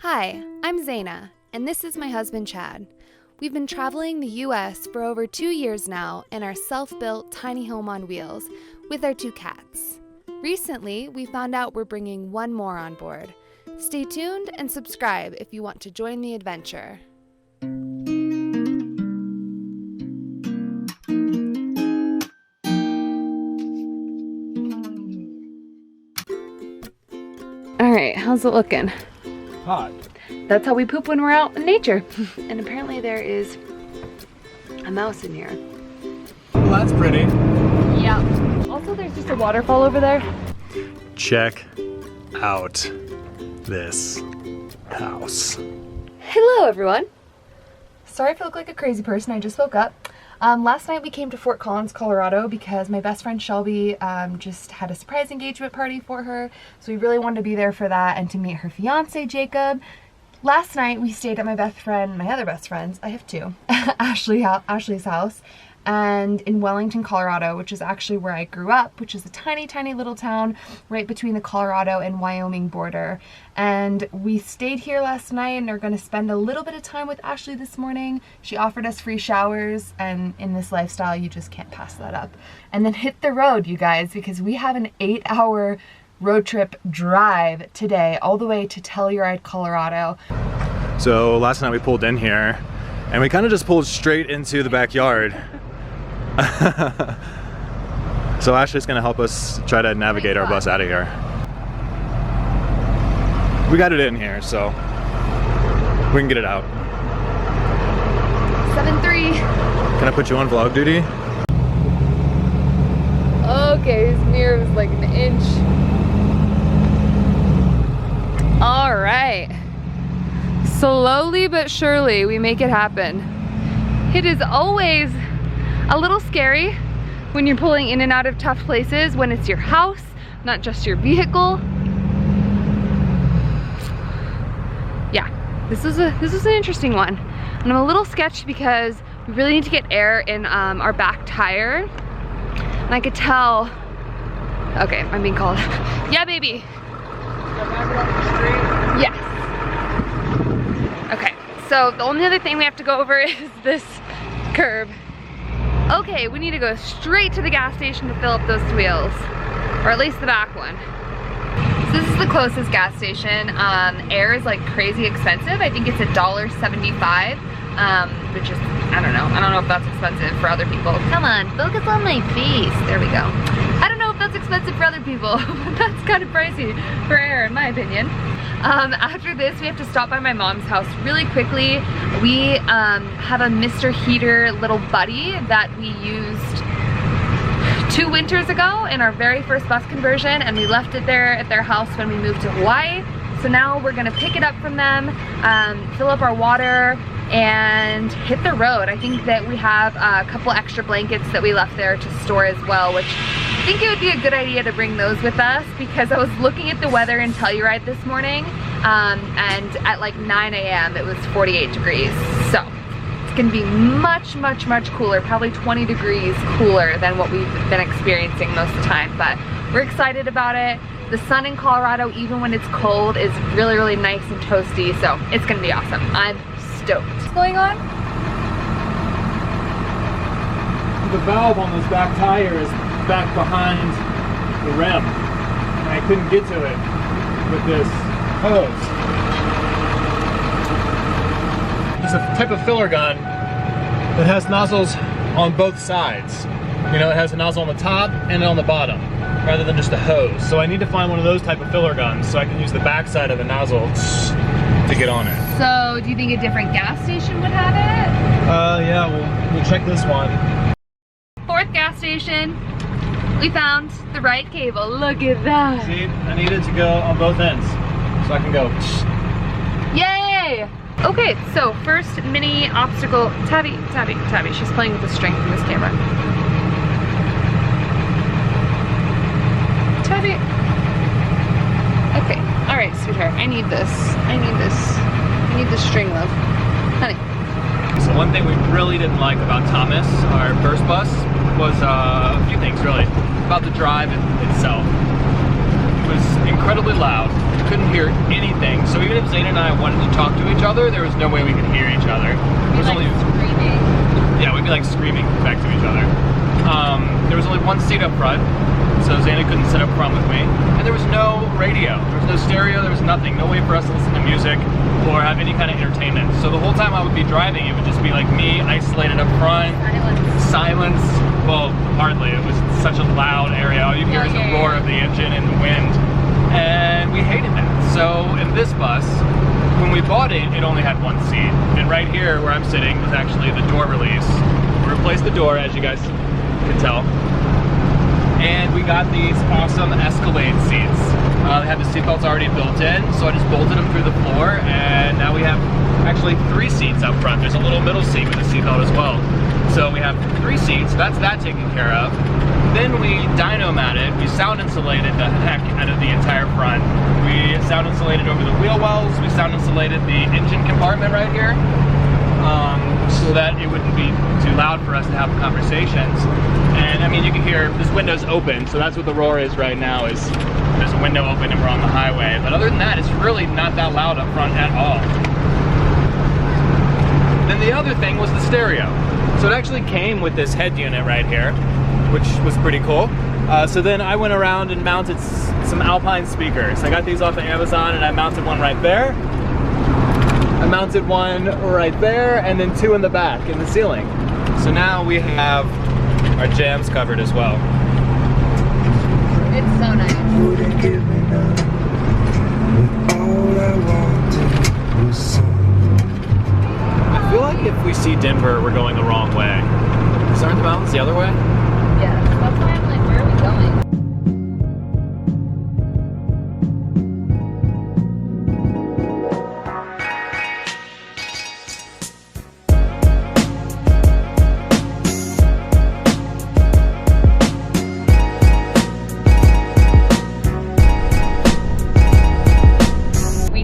Hi, I'm Zaina, and this is my husband Chad. We've been traveling the US for over 2 years now in our self-built tiny home on wheels with our 2 cats. Recently, we found out we're bringing one more on board. Stay tuned and subscribe if you want to join the adventure. All right, how's it looking? Hot. That's how we poop when we're out in nature. And apparently there is a mouse in here. Well, that's pretty. Yeah. Also, there's just a waterfall over there. Check out this house. Hello, everyone. Sorry if I look like a crazy person. I just woke up. Last night we came to Fort Collins, Colorado because my best friend Shelby just had a surprise engagement party for her. So we really wanted to be there for that and to meet her fiance, Jacob. Last night we stayed at my other best friend's, I have 2, Ashley's house, and in Wellington, Colorado, which is actually where I grew up, which is a tiny, tiny little town right between the Colorado and Wyoming border. And we stayed here last night and are going to spend a little bit of time with Ashley this morning. She offered us free showers, and in this lifestyle, you just can't pass that up. And then hit the road, you guys, because we have an 8-hour road trip drive today, all the way to Telluride, Colorado. So last night we pulled in here, and we kind of just pulled straight into the backyard. So Ashley's gonna help us try to navigate our bus out of here. We got it in here, so we can get it out. 7-3. Can I put you on vlog duty? Okay, his mirror was like an inch. All right. Slowly but surely, we make it happen. It is always a little scary when you're pulling in and out of tough places, when it's your house, not just your vehicle. Yeah, this was an interesting one. And I'm a little sketched because we really need to get air in our back tire. And I could tell, okay, I'm being called. Yeah, baby. Yes. Okay, so the only other thing we have to go over is this curb. Okay, we need to go straight to the gas station to fill up those wheels, or at least the back one. So this is the closest gas station. Air is like crazy expensive. I think it's $1.75, which is, I don't know if that's expensive for other people. Come on, focus on my face. There we go. I don't know if that's expensive for other people, but that's kind of pricey for air in my opinion. After this, we have to stop by my mom's house really quickly. We have a Mr. Heater little buddy that we used 2 winters ago in our very first bus conversion, and we left it there at their house when we moved to Hawaii. So now we're gonna pick it up from them, fill up our water, and hit the road. I think that we have a couple extra blankets that we left there to store as well, which I think it would be a good idea to bring those with us, because I was looking at the weather in Telluride this morning, and at like 9 a.m. it was 48 degrees. So it's gonna be much, much, much cooler, probably 20 degrees cooler than what we've been experiencing most of the time, but we're excited about it. The sun in Colorado, even when it's cold, is really, really nice and toasty, so it's gonna be awesome. I'm stoked. What's going on? The valve on this back tire is back behind the rim, and I couldn't get to it with this hose. There's a type of filler gun that has nozzles on both sides. You know, it has a nozzle on the top and on the bottom, rather than just a hose. So I need to find one of those type of filler guns so I can use the back side of the nozzle to get on it. So, do you think a different gas station would have it? Yeah, we'll check this one. 4th gas station. We found the right cable. Look at that. See, I need it to go on both ends so I can go. Yay! Okay, so first mini obstacle. Tabby. She's playing with the string from this camera. Tabby. Okay, all right, sweetheart. I need this. I need this string, love. Honey. So one thing we really didn't like about Thomas, our first bus, was a few things really. About the drive itself. It was incredibly loud. couldn't hear anything. So even if Zane and I wanted to talk to each other, there was no way we could hear each other. There was only screaming. Yeah, we'd be like screaming back to each other. There was only one seat up front, so Zana couldn't sit up front with me. And there was no radio, there was no stereo, there was nothing. No way for us to listen to music or have any kind of entertainment. So the whole time I would be driving, it would just be like me isolated up front. Silence. Well, hardly. It was such a loud area. All you hear is the roar of the engine and the wind. And we hated that. So in this bus, when we bought it, it only had one seat. And right here where I'm sitting was actually the door release. We replaced the door, as you guys can tell. And we got these awesome Escalade seats. They have the seatbelts already built in, so I just bolted them through the floor, and now we have actually 3 seats up front. There's a little middle seat with a seatbelt as well. So we have 3 seats, that's that taken care of. Then we dyno-matted, we sound insulated the heck out of the entire front. We sound insulated over the wheel wells, we sound insulated the engine compartment right here, so that it wouldn't be too loud for us to have conversations. And I mean, you can hear this window's open, so that's what the roar is right now, is there's a window open and we're on the highway. But other than that, it's really not that loud up front at all. Then the other thing was the stereo. So it actually came with this head unit right here, which was pretty cool. So then I went around and mounted some Alpine speakers. I got these off of Amazon and I mounted one right there. I mounted one right there and then 2 in the back in the ceiling. So now we have our jams covered as well. It's so nice. I feel like if we see Denver, we're going the wrong way. Aren't the mountains the other way? Yeah, that's why I'm like, where are we going?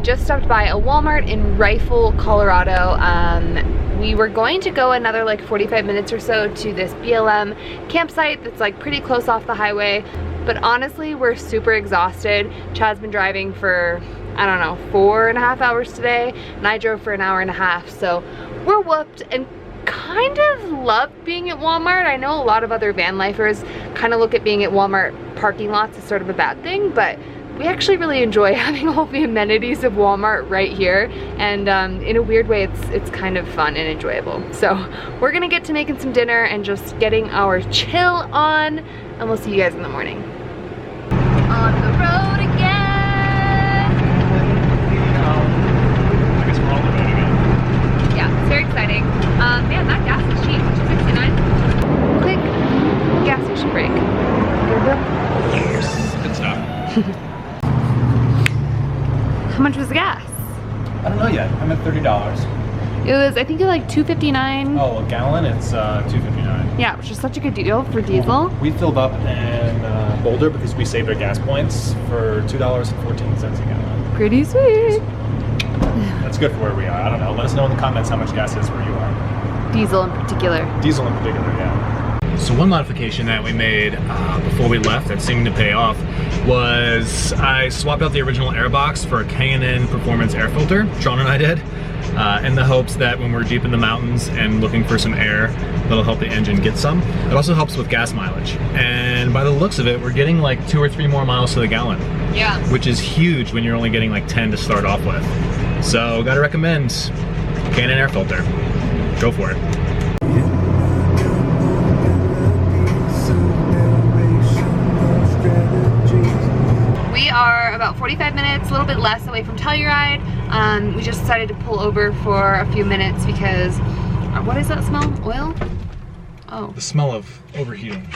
Just stopped by a Walmart in Rifle, Colorado. We were going to go another like 45 minutes or so to this BLM campsite that's like pretty close off the highway, but honestly we're super exhausted. Chad's been driving for, I don't know, 4.5 hours today, and I drove for 1.5 hours, so we're whooped and kind of love being at Walmart. I know a lot of other van lifers kind of look at being at Walmart parking lots as sort of a bad thing, but we actually really enjoy having all the amenities of Walmart right here, and in a weird way it's kind of fun and enjoyable. So we're gonna get to making some dinner and just getting our chill on, and we'll see you guys in the morning. On the road again! I guess we're on the road again. Yeah, it's very exciting. Man, that gas is cheap, $2.69. Quick gas station break. Good stuff. How much was the gas? I don't know yet. I'm at $30. It was, I think, like $2.59. Oh, a gallon? It's $2.59. Yeah, which is such a good deal for diesel. We filled up in Boulder because we saved our gas points for $2.14 a gallon. Pretty sweet. That's good for where we are. I don't know. Let us know in the comments how much gas is where you are. Diesel in particular. Diesel in particular, yeah. So one modification that we made before we left that seemed to pay off was I swapped out the original airbox for a K&N Performance air filter, Sean and I did, in the hopes that when we're deep in the mountains and looking for some air, that'll help the engine get some. It also helps with gas mileage. And by the looks of it, we're getting like 2 or 3 more miles to the gallon. Yeah. Which is huge when you're only getting like 10 to start off with. So gotta recommend K&N air filter. Go for it. We are about 45 minutes, a little bit less away from Telluride. We just decided to pull over for a few minutes because, what is that smell? Oil? Oh. The smell of overheating.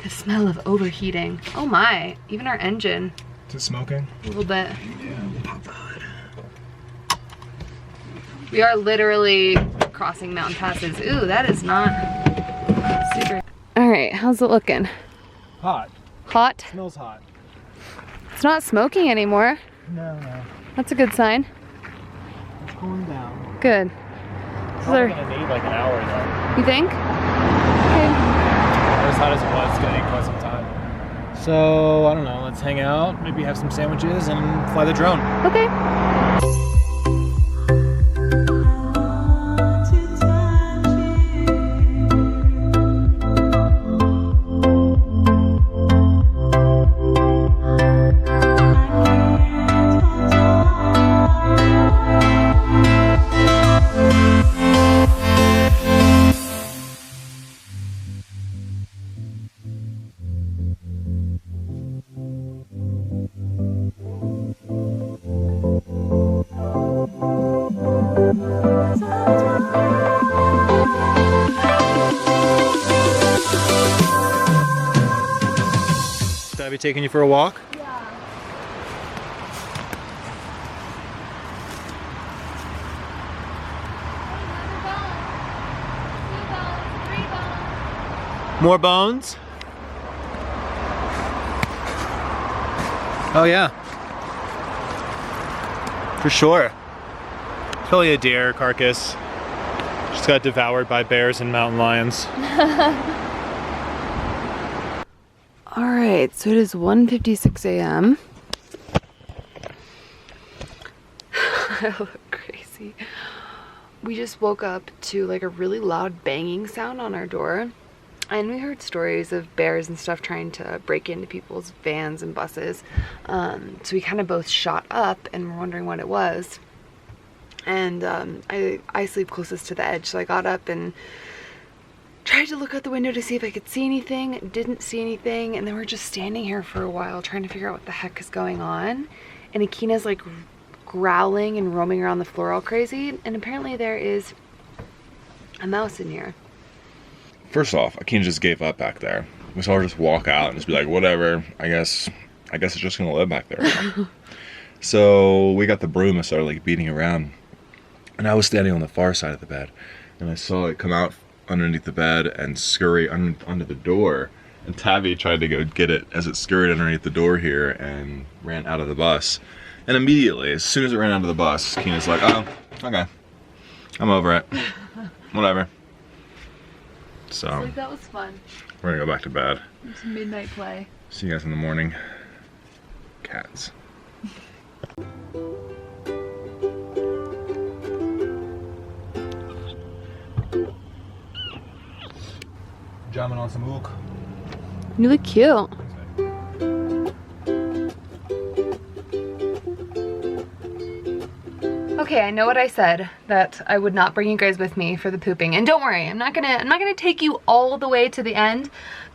The smell of overheating. Oh my, even our engine. Is it smoking? A little bit. Yeah, we'll pop the hood. We are literally crossing mountain passes. Ooh, that is not super. All right, how's it looking? Hot. Hot? Smells hot. It's not smoking anymore. No. That's a good sign. It's cooling down. Good. Probably gonna need like an hour though. You think? Okay. As hot as it was, it's gonna take quite some time. So, I don't know, let's hang out, maybe have some sandwiches and fly the drone. Okay. Should I be taking you for a walk? Yeah. More bones? Oh yeah. For sure. Probably a deer carcass. Just got devoured by bears and mountain lions. All right, so it is 1:56 a.m. I look crazy. We just woke up to like a really loud banging sound on our door. And we heard stories of bears and stuff trying to break into people's vans and buses. So we kind of both shot up and were wondering what it was. And I sleep closest to the edge, so I got up and tried to look out the window to see if I could see anything. Didn't see anything, and then we're just standing here for a while trying to figure out what the heck is going on. And Akina's like growling and roaming around the floor all crazy, and apparently there is a mouse in here. First off, Akina just gave up back there. We saw her just walk out and just be like, whatever, I guess it's just gonna live back there. So we got the broom and started like beating around. And I was standing on the far side of the bed, and I saw it come out underneath the bed and scurry under the door. And Tabby tried to go get it as it scurried underneath the door here and ran out of the bus. And immediately, as soon as it ran out of the bus, Keena's like, oh, okay, I'm over it. Whatever. So, Like, that was fun. we're gonna go back to bed. It's midnight play. See you guys in the morning. Cats. Jamming on some ook. You look cute. Okay, I know what I said, that I would not bring you guys with me for the pooping. And don't worry, I'm not gonna take you all the way to the end,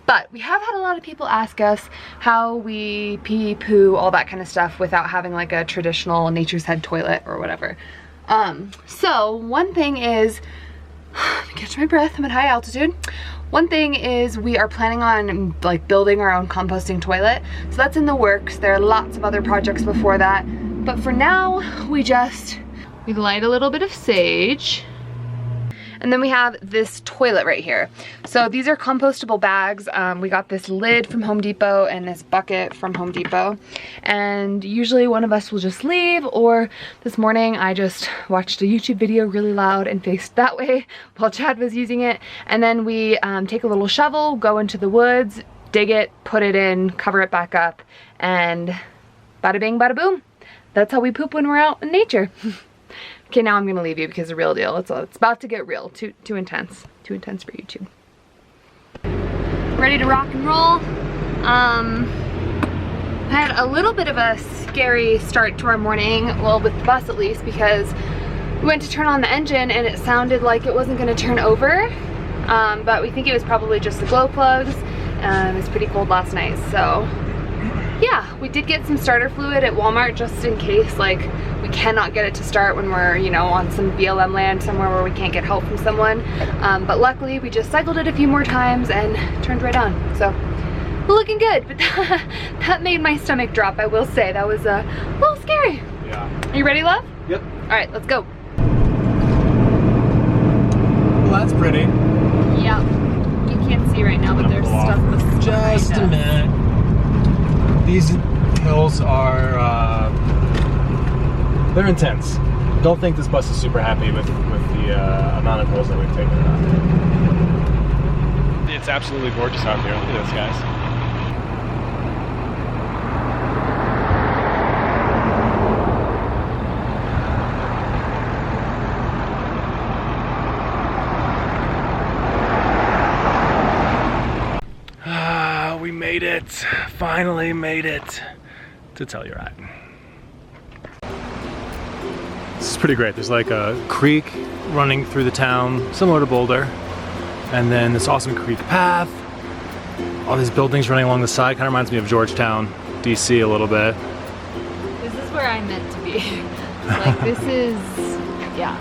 but we have had a lot of people ask us how we pee, poo, all that kind of stuff without having like a traditional Nature's Head toilet or whatever. So one thing is, let me catch my breath, I'm at high altitude. One thing is we are planning on like building our own composting toilet. So that's in the works. There are lots of other projects before that. But for now, we light a little bit of sage. And then we have this toilet right here. So these are compostable bags. We got this lid from Home Depot and this bucket from Home Depot. And usually one of us will just leave, or this morning I just watched a YouTube video really loud and faced that way while Chad was using it. And then we take a little shovel, go into the woods, dig it, put it in, cover it back up, and bada bing, bada boom. That's how we poop when we're out in nature. Okay, now I'm gonna leave you because the real deal, it's about to get real. Too intense for YouTube. Ready to rock and roll. I had a little bit of a scary start to our morning, well, with the bus at least, because we went to turn on the engine and it sounded like it wasn't gonna turn over. But we think it was probably just the glow plugs. It was pretty cold last night, so yeah, we did get some starter fluid at Walmart just in case, like, we cannot get it to start when we're, you know, on some BLM land somewhere where we can't get help from someone. But luckily, we just cycled it a few more times and turned right on. So, we're looking good, but that made my stomach drop, I will say. That was a little scary. Yeah. Are you ready, love? Yep. All right, let's go. Well, that's pretty. Yeah. You can't see right now, but there's stuff behind Just a us. minute. These hills are, they're intense. Don't think this bus is super happy with the amount of hills that we've taken around. It's absolutely gorgeous out there. Look at this, guys. it. Finally made it to Telluride. This is pretty great. There's like a creek running through the town, similar to Boulder. And then this awesome creek path. All these buildings running along the side. Kind of reminds me of Georgetown, DC a little bit. This is where I'm meant to be. Like this is, yeah.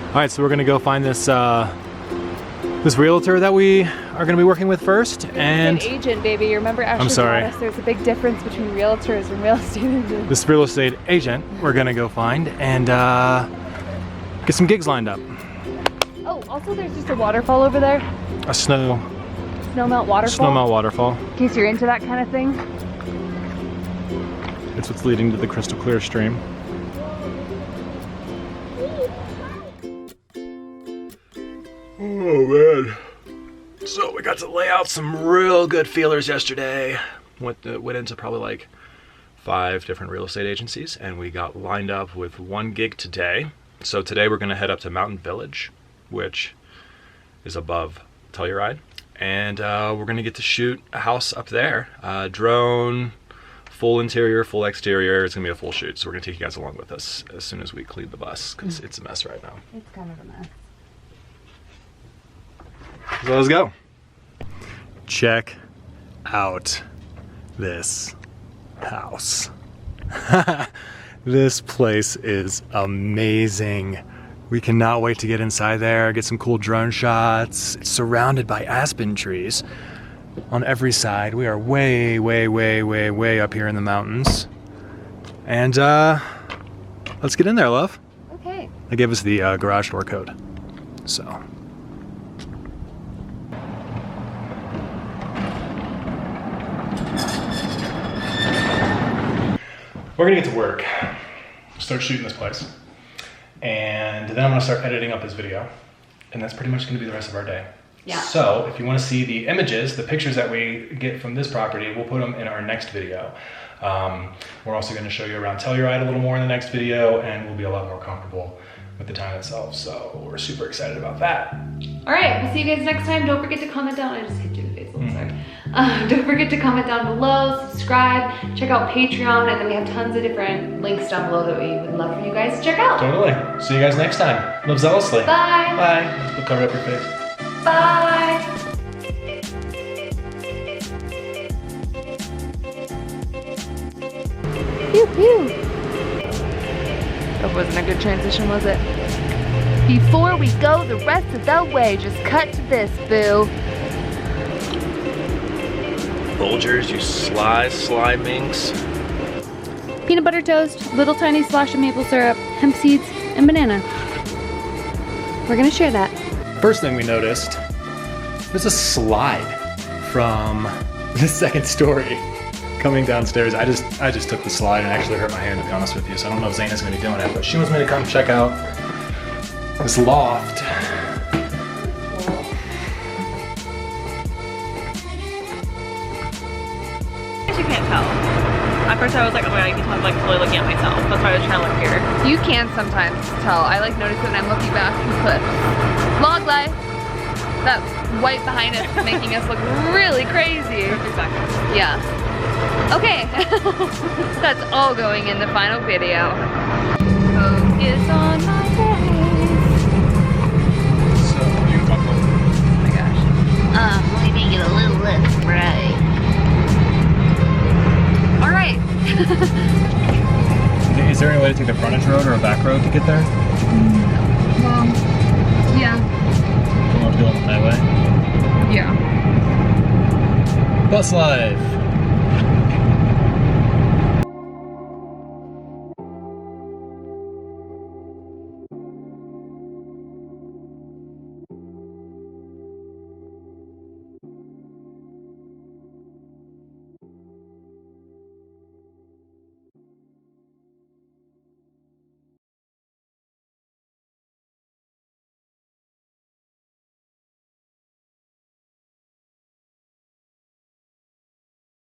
All right, so we're gonna go find this this realtor that we are gonna be working with first, and an agent, baby. You remember Ashley I'm sorry. taught us there's a big difference between realtors and real estate agents. this real estate agent we're gonna go find and get some gigs lined up. Oh, also there's just a waterfall over there. A snowmelt waterfall. In case you're into that kind of thing. It's what's leading to the crystal clear stream. Oh man. So we got to lay out some real good feelers yesterday. Went into probably like 5 different real estate agencies, and we got lined up with one gig today. So today we're gonna head up to Mountain Village, which is above Telluride, and we're gonna get to shoot a house up there. Drone, full interior, full exterior. It's gonna be a full shoot, so we're gonna take you guys along with us as soon as we clean the bus, because it's a mess right now. It's kind of a mess. So let's go. Check out this house. This place is amazing. We cannot wait to get inside there, get some cool drone shots. It's surrounded by aspen trees on every side. We are way, way, way, way, way up here in the mountains. And let's get in there, love. Okay. They gave us the garage door code, so. We're gonna get to work, start shooting this place, and then I'm gonna start editing up this video, and that's pretty much gonna be the rest of our day. Yeah. So if you wanna see the images, the pictures that we get from this property, we'll put them in our next video. We're also gonna show you around Telluride a little more in the next video, and we'll be a lot more comfortable with the town itself, so we're super excited about that. All right, we'll see you guys next time. Don't forget to comment down. I just hit you in the face, I'm sorry. Don't forget to comment down below, subscribe, check out Patreon, and then we have tons of different links down below that we would love for you guys to check out. Totally. See you guys next time. Live zealously. Bye. Bye. We'll cover up your face. Bye. Pew pew. That wasn't a good transition, was it? Before we go the rest of the way, just cut to this, boo. Folgers, you sly minx. Peanut butter toast, little tiny splash of maple syrup, hemp seeds, and banana. We're gonna share that. First thing we noticed, there's a slide from the second story coming downstairs. I just took the slide and actually hurt my hand, to be honest with you, so I don't know if Zaina's gonna be doing it, but she wants me to come check out this loft. You can't tell. At first I was like, oh my god, I can tell I'm like totally looking at myself. That's why I was trying to look here. You can sometimes tell. I like notice it when I'm looking back in the clip. Log life. That white behind us is making us look really crazy. Exactly. Yeah. Okay. That's all going in the final video. Focus on my face. So, what are you talking about? Oh my gosh. Let me make it a little less bright. All right. Is there any way to take the frontage road or a back road to get there? Well, yeah. You want to go on the highway? Yeah. Bus life.